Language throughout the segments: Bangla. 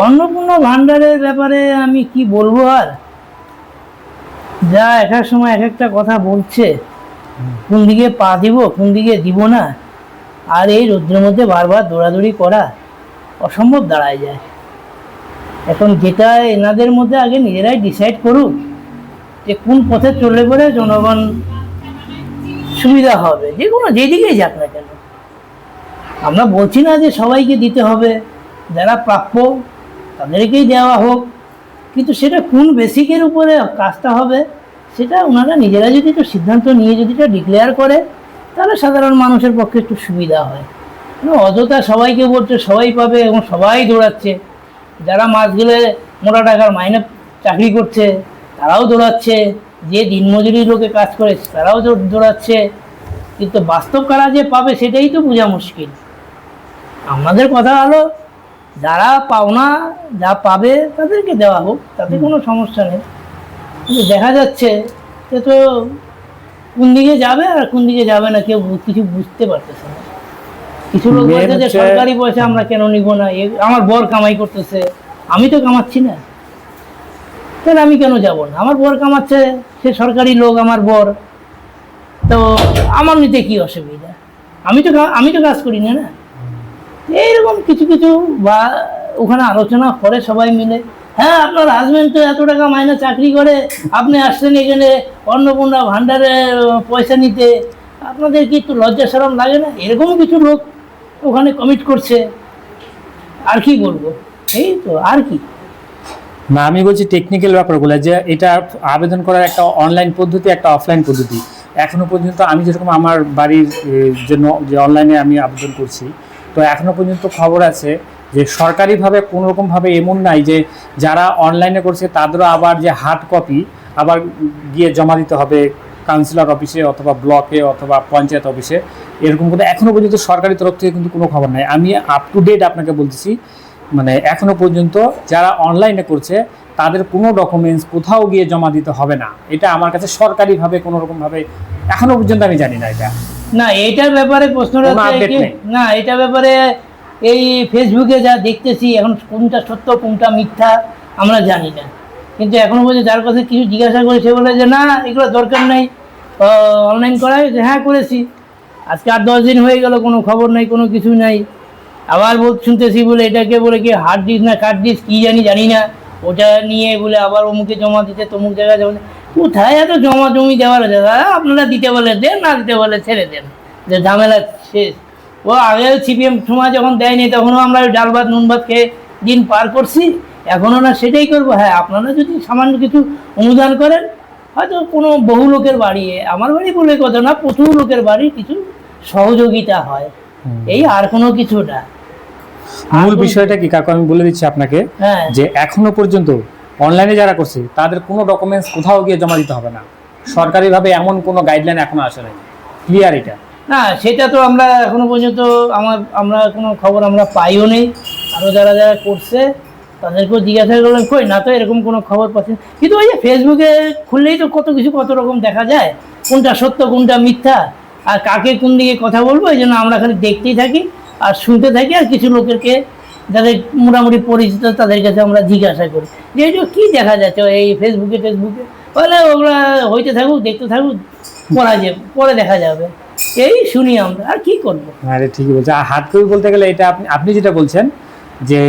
অন্নপূর্ণা ভান্ডারের ব্যাপারে আমি কি বলবো আর, যা এক এক সময় এক একটা কথা বলছে, কোন দিকে পা দিব কোন দিকে দিব না, আর এই রৌদ্রের মধ্যে বারবার দৌড়াদৌড়ি করা অসম্ভব দাঁড়ায় যায়। এখন যেটা এনাদের মধ্যে আগে নিজেরাই ডিসাইড করুক যে কোন পথে চললে পরে জনগণ সুবিধা হবে, যে কোনো যেদিকেই যাক না কেন। আমরা বলছি না যে সবাইকে দিতে হবে, যারা প্রাপ্য তাদেরকেই দেওয়া হোক, কিন্তু সেটা কোন বেসিকের উপরে কাজটা হবে সেটা ওনারা নিজেরা যদি একটু সিদ্ধান্ত নিয়ে যদি এটা ডিক্লেয়ার করে, তাহলে সাধারণ মানুষের পক্ষে একটু সুবিধা হয়। অযথা সবাইকে বলছে সবাই পাবে এবং সবাই দৌড়াচ্ছে, যারা মাস গেলে মোটা টাকার মাইনে চাকরি করছে তারাও দৌড়াচ্ছে, যে দিনমজুরি লোকে কাজ করে তারাও দৌড়াচ্ছে, কিন্তু বাস্তব কারা যে পাবে সেটাই তো বোঝা মুশকিল। আমাদের কথা হলো যারা পাওনা যা পাবে তাদেরকে দেওয়া হোক, তাতে কোনো সমস্যা নেই। কিন্তু দেখা যাচ্ছে সে তো কোন দিকে যাবে আর কোন দিকে যাবে না কেউ কিছু বুঝতে পারতেছে না। কিছু লোক বলছে যে সরকারি পয়সা আমরা কেন নিব না, আমার বর কামাই করতেছে, আমি তো কামাচ্ছি না, তাহলে আমি কেন যাব না? আমার বর কামাচ্ছে, সে সরকারি লোক আমার বর, তো আমার নিতে কি অসুবিধা? আমি তো কাজ করি না না। এইরকম কিছু কিছু বা ওখানে আলোচনা করে সবাই মিলে, হ্যাঁ আপনার হাজবেন্ড তো এত টাকা মাইনে চাকরি করে, আপনি আসছেন এখানে অন্নপূর্ণা ভান্ডারে পয়সা নিতে, আপনাদের কি একটু লজ্জা শরম লাগে না? এরকম কিছু লোক ওখানে কমিট করছে, আর কি বলবো, এই তো আর কি না। আমি বলছি টেকনিক্যাল ব্যাপারগুলো, যে এটা আবেদন করার একটা অনলাইন পদ্ধতি, একটা অফলাইন পদ্ধতি। এখনো পর্যন্ত আমি যেরকম আমার বাড়ির জন্য যে অনলাইনে আমি আবেদন করছি, তো এখনো পর্যন্ত খবর আছে যে সরকারিভাবে কোনোরকমভাবে এমন নাই যে যারা অনলাইনে করছে তাদেরও আবার যে হার্ড কপি আবার গিয়ে জমা দিতে হবে কাউন্সিলর অফিসে অথবা ব্লকে অথবা পঞ্চায়েত অফিসে, এরকম করে এখনও পর্যন্ত সরকারি তরফ থেকে কিন্তু কোনো খবর নাই। আমি আপ টু ডেট আপনাকে বলতেছি, মানে এখনও পর্যন্ত যারা অনলাইনে করছে তাদের কোনো ডকুমেন্টস কোথাও গিয়ে জমা দিতে হবে না। এটা আমার কাছে সরকারিভাবে কোনোরকমভাবে এখনও পর্যন্ত আমি জানি না। এটা না, এইটার ব্যাপারে প্রশ্নটা না, এটার ব্যাপারে এই ফেসবুকে যা দেখতেছি এখন কোনটা সত্য কোনটা মিথ্যা আমরা জানি না, কিন্তু এখনো পর্যন্ত যার কাছে কিছু জিজ্ঞাসা করে সে বলে যে না এগুলো দরকার নেই, অনলাইন করা হয়েছে, হ্যাঁ করেছি, আজকে 8-10 দিন হয়ে গেল, কোনো খবর নাই, কোনো কিছু নাই। আবার শুনতেছি বলে এটাকে বলে কি হার্ড ডিস্ক না কার্ড ডিস্ক কী জানি না, ওটা নিয়ে বলে আবার অমুকে জমা দিতে তমুক জায়গায় জমা, কোথায় এত জমা জমি দেওয়ার আছে দাদা? আপনারা দিতে বলে দেন, না দিতে বলে ছেড়ে দেন, যে ঝামেলা শেষ। ও আগে সিপিএম সময় যখন দেয়নি তখনও আমরা ডাল ভাত নুন ভাত খেয়ে দিন পার করছি, এখনও না সেটাই করবো। হ্যাঁ আপনারা যদি সামান্য কিছু অনুদান করেন, হয়তো কোনো বহু লোকের বাড়ি, আমার বাড়ি বলে কথা না, প্রচুর লোকের বাড়ি কিছু সহযোগিতা হয়, এই আর কোনো কিছু না। মূল বিষয়টা কি কাকু আমি বলে দিচ্ছি আপনাকে, যে এখনো পর্যন্ত অনলাইনে যারা করছে তাদের কোনো ডকুমেন্টস কোথাও গিয়ে জমা দিতে হবে না। সরকারিভাবে এমন কোনো গাইডলাইন এখনো আসে নাই, ক্লিয়ার এটা না, সেটা তো আমরা এখনো পর্যন্ত আমরা কোনো খবর আমরা পাইও নেই। আরও যারা যারা করছে তাদেরকেও জিজ্ঞাসা করলাম, কই না তো এরকম কোনো খবর পাচ্ছি। কিন্তু ওই যে ফেসবুকে খুললেই তো কত কিছু কত রকম দেখা যায়, কোনটা সত্য কোনটা মিথ্যা, আর কাকে কোন দিকে কথা বলবো, এই জন্য আমরা খালি দেখতেই থাকি আর শুনতে থাকি, আর কিছু লোকেরকে যাদের মোটামুটি পরিচিত তাদের কাছে আমরা জিজ্ঞাসা করি যে এই কী দেখা যাচ্ছে এই ফেসবুকে বলে ওগুলা হইতে থাকুক, দেখতে থাকুক, পরে দেখা যাবে, এই শুনি আমরা, আর কি করবো। আরে ঠিকই বলছে। আর হার্ড কপি বলতে গেলে এটা আপনি যেটা বলছেন যে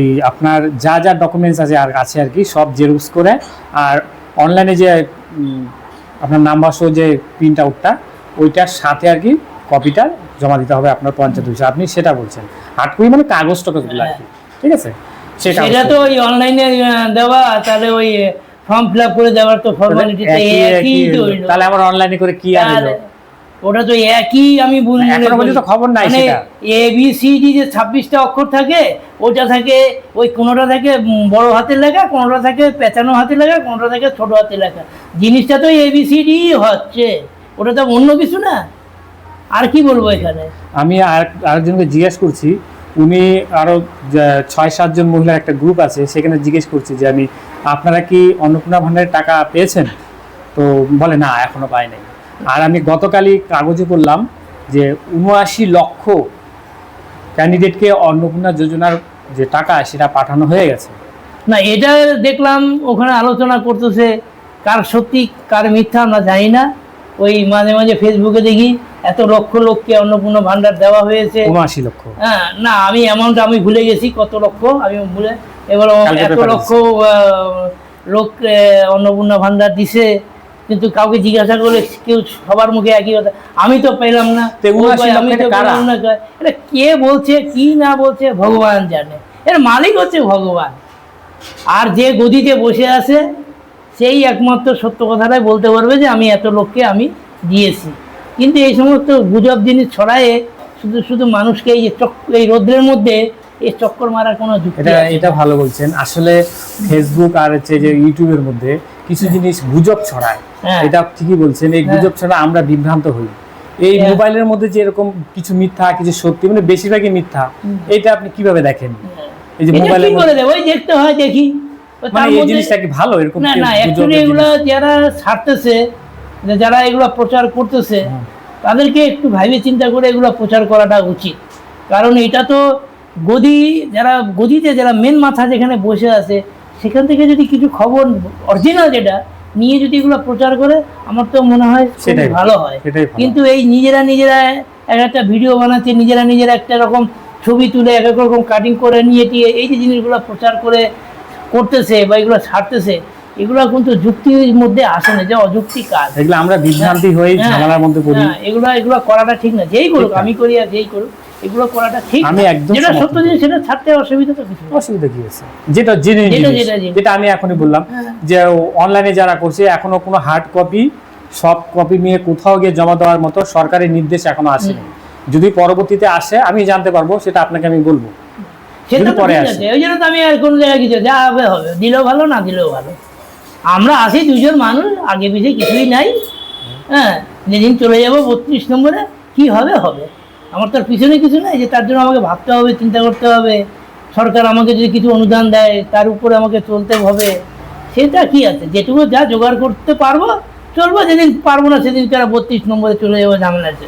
এই আপনার যা যা ডকুমেন্টস আছে আর কি সব জেরক্স করে, আর অনলাইনে যে আপনার নাম্বার সহ যে প্রিন্ট আউটটা ওইটার সাথে আর কি কপিটা জমা দিতে হবে আপনার পঞ্চায়েত অফিসে, আপনি সেটা বলছেন। হার্ড কপি মানে কাগজ টাগজগুলো আর কি, ঠিক আছে, সেটা তো ওই অনলাইনে দেওয়া, তাহলে ওই ফর্ম ফিল আপ করে দেওয়ার তো ফর্মালিটি একই, তাহলে আমার অনলাইনে করে কি আর হলো? ওটা তো একই, আমি বুঝি খবর নাই। সেটা ABCD যে 26টা অক্ষর থাকে, ওটা থাকে ওই কোনোটা থাকে বড় হাতের লেখা, কোনোটা থাকে পেঁচানো হাতের লেখা, কোনোটা থাকে ছোট হাতের লেখা, জিনিসটা তো ABCD হচ্ছে, ওটা তো অন্য কিছু না। আর কি বলবো এখানে, আমি আরেকজনকে জিজ্ঞেস করছি, উনি আরো 6-7 জন মহিলার একটা গ্রুপ আছে, সেখানে জিজ্ঞেস করছি যে আমি আপনারা কি অন্নপূর্ণা ভান্ডারের টাকা পেয়েছেন? তো বলে না এখনো পাই নাই। আর আমি গতকালই কাগজে পড়লাম যে ৭৯ লক্ষ ক্যান্ডিডেটকে অন্নপূর্ণা যোজনার যে টাকা সেটা পাঠানো হয়ে গেছে। না, এটা দেখলাম ওখানে আলোচনা করতেছে, কার সত্যি কার মিথ্যা আমরা জানি না। ওই মাঝে মাঝে ফেসবুকে দেখি এত লক্ষ লোককে অন্নপূর্ণা ভান্ডার দেওয়া হয়েছে। 79 লক্ষ। হ্যাঁ, না আমি অ্যামাউন্ট আমি ভুলে গেছি কত লক্ষ, আমি ভুলে, এবার কালকে এত পেপারে লক্ষ লোক অন্নপূর্ণা ভান্ডার দিছে, কিন্তু কাউকে জিজ্ঞাসা করলে কেউ সবার মুখে একই কথা, আমি তো পেলাম না, তো 79 আমি লক্ষ তো কারা? পেলাম না। এটা কে বলছে কি না বলছে ভগবান জানে, এর মালিক হচ্ছে ভগবান। আর যে গদিতে বসে আছে সেই একমাত্র সত্য কথাটাই বলতে পারবে যে আমি এত লোককে আমি দিয়েছি। কিন্তু এই সমস্ত গুজব জিনিস ছড়ায়ে শুধু শুধু মানুষকে এই যে এই রোদ্রের মধ্যে এই চক্কর মারার কোনো যুক্তি এটা আছে এটা না। ভালো বলছেন। আসলে ফেসবুক আর হচ্ছে যে ইউটিউবের মধ্যে কিছু জিনিস গুজব ছড়ায়, হ্যাঁ। এটা ঠিকই বলছেন। এই গুজব ছড়া আমরা বিভ্রান্ত হই। এই হ্যাঁ। মোবাইলের মধ্যে যে এরকম কিছু মিথ্যা কিছু সত্যি, মানে বেশিরভাগই মিথ্যা, এটা আপনি কিভাবে দেখেন? এই যে এটা মোবাইলের কি করে দেবো, ওই দেখতে হয়, দেখি মানে তার এই মধ্যে- জিনিসটা কি ভালো এরকম না কেউ না, গুজবের অ্যাকচুয়ালি এগুলো জিনিস? যারা ছাড়তেছে, যারা এগুলো প্রচার করতেছে, তাদেরকে একটু ভাইবে চিন্তা করে এগুলো প্রচার করাটা উচিত। কারণ এটা তো গদি, যারা গদিতে যারা মেন মাথা যেখানে বসে আছে, সেখান থেকে যদি কিছু খবর অরিজিনাল যেটা নিয়ে যদি এগুলো প্রচার করে, আমার তো মনে হয় খুব সেটাই ভালো হয়। সেটাই ভালো। কিন্তু এই নিজেরা এক একটা ভিডিও বানাচ্ছে, নিজেরা একটা রকম ছবি তুলে এক এক রকম কাটিং করে নিয়ে টিয়ে এই যে জিনিসগুলো প্রচার করতেছে বা এগুলো ছাড়তেছে, এগুলো কিন্তু যুক্তির মধ্যে আসে না, যে অযুক্তি কাজ। এগুলো আমরা বিভ্রান্তি হয়ে হ্যাঁ, ঝামেলার মধ্যে পড়ি। হ্যাঁ, এগুলো করাটা ঠিক না। যেই করুক, ঠিক না। আমি করি আর যেই করুক, এগুলো করাটা ঠিক আমি না। একদম যেটা সমর্থন সত্য জিনিস সেটা ছাড়তে অসুবিধা তো কিছু নেই। অসুবিধা কি আছে? যেটা জেনে যেটা জিনিস, জিনিস। যেটা আমি এখনই বললাম যে অনলাইনে যারা করছে এখনো কোনো হার্ড কপি সফট কপি নিয়ে কোথাও গিয়ে জমা দেওয়ার মতো সরকারি নির্দেশ এখনো আসেনি। যদি পরবর্তীতে আসে আমি জানতে পারবো, সেটা আপনাকে আমি বলবো। সেটা যদি তো পরে ঠিক আসে। আছে, ওই জন্য তো আমি আর কোনো জায়গায় কিছু, যা হবে হবে, দিলেও ভালো না দিলেও ভালো। আমরা আছি দুজন মানুষ, আগে পিছিয়ে কিছুই নাই। হ্যাঁ, যেদিন চলে যাবো 32 নম্বরে, কি হবে হবে। আমার তো আর পিছনে কিছু নাই যে তার জন্য আমাকে ভাবতে হবে, চিন্তা করতে হবে। সরকার আমাকে যদি কিছু অনুদান দেয় তার উপরে আমাকে চলতে হবে, সেটা কি আছে, যেটুকু যা জোগাড় করতে পারবো চলবো, যেদিন পারবো না সেদিন তারা 32 নম্বরে চলে যাবো, ঝামেলা আছে।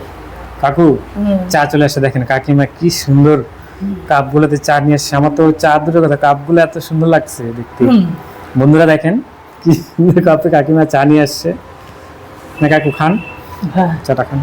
কাকু চা চলে আসে, দেখেন কাকিমা কি সুন্দর কাপগুলোতে চা নিয়ে আসছে। আমার তো চা দুটো কথা, কাপগুলো এত সুন্দর লাগছে দেখতে। বন্ধুরা দেখেন কি সুন্দর কাপে কাকিমা চা নিয়ে আসছে। না কাকু খান, হ্যাঁ। চাটা খান।